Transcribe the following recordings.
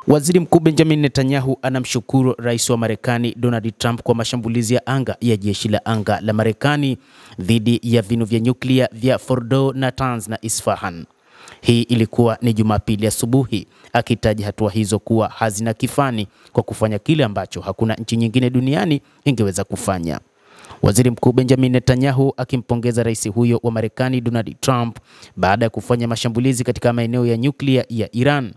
Waziri Mkuu Benjamin Netanyahu anamshukuru Rais wa Marekani Donald Trump kwa mashambulizi ya anga ya jeshi la anga la Marekani dhidi ya vinu vya nyuklia vya Fordo, Natanz na Isfahan. Hii ilikuwa ni Jumapili asubuhi, akitaja hatua hizo kuwa hazina kifani kwa kufanya kile ambacho hakuna nchi nyingine duniani ingeweza kufanya. Waziri Mkuu Benjamin Netanyahu akimpongeza rais huyo wa Marekani Donald Trump baada ya kufanya mashambulizi katika maeneo ya nyuklia ya Iran.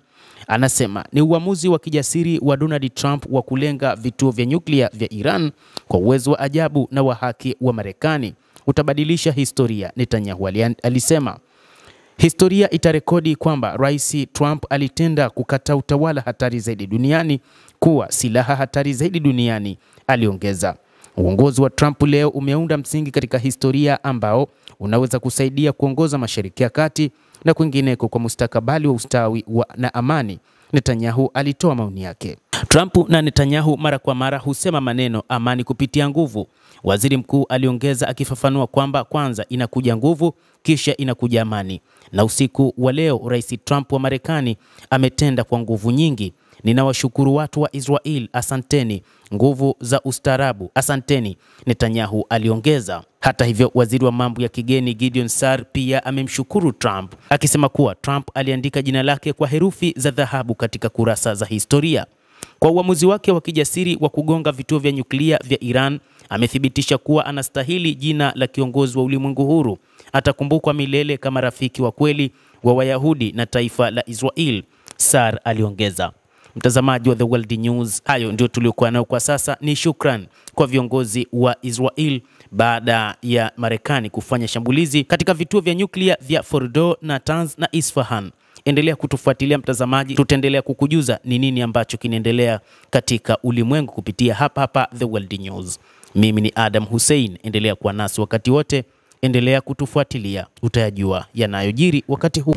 Anasema ni uamuzi wa kijasiri wa Donald Trump wa kulenga vituo vya nyuklia vya Iran kwa uwezo wa ajabu na wa haki wa Marekani utabadilisha historia. Netanyahu alisema historia itarekodi kwamba Rais Trump alitenda kukataa utawala hatari zaidi duniani kuwa silaha hatari zaidi duniani. Aliongeza, uongozi wa Trump leo umeunda msingi katika historia ambao unaweza kusaidia kuongoza Mashariki ya Kati na kwingineko kwa mustakabali wa ustawi na amani. Netanyahu alitoa maoni yake. Trump na Netanyahu mara kwa mara husema maneno amani kupitia nguvu. Waziri mkuu aliongeza akifafanua kwamba kwanza inakuja nguvu kisha inakuja amani. Na usiku wa leo Rais Trump wa Marekani ametenda kwa nguvu nyingi. Ninawashukuru watu wa Israel, asanteni. Nguvu za ustaarabu, asanteni, Netanyahu aliongeza. Hata hivyo, waziri wa mambo ya kigeni Gideon Saar pia amemshukuru Trump, akisema kuwa Trump aliandika jina lake kwa herufi za dhahabu katika kurasa za historia. Kwa uamuzi wake wa kijasiri wa kugonga vituo vya nyuklia vya Iran, amethibitisha kuwa anastahili jina la kiongozi wa ulimwengu huru. Atakumbukwa milele kama rafiki wa kweli wa Wayahudi na taifa la Israel, Saar aliongeza. Mtazamaji wa The World News, hayo ndio tuliokuwa nayo kwa sasa. Ni shukran kwa viongozi wa Israel baada ya Marekani kufanya shambulizi katika vituo vya nyuklia vya Fordo, Natanz na Isfahan. Endelea kutufuatilia mtazamaji, tutaendelea kukujuza ni nini ambacho kinaendelea katika ulimwengu kupitia hapa The World News. Mimi ni Adam Hussein, endelea kuwa nasi wakati wote, endelea kutufuatilia, utayajua yanayojiri wakati huu.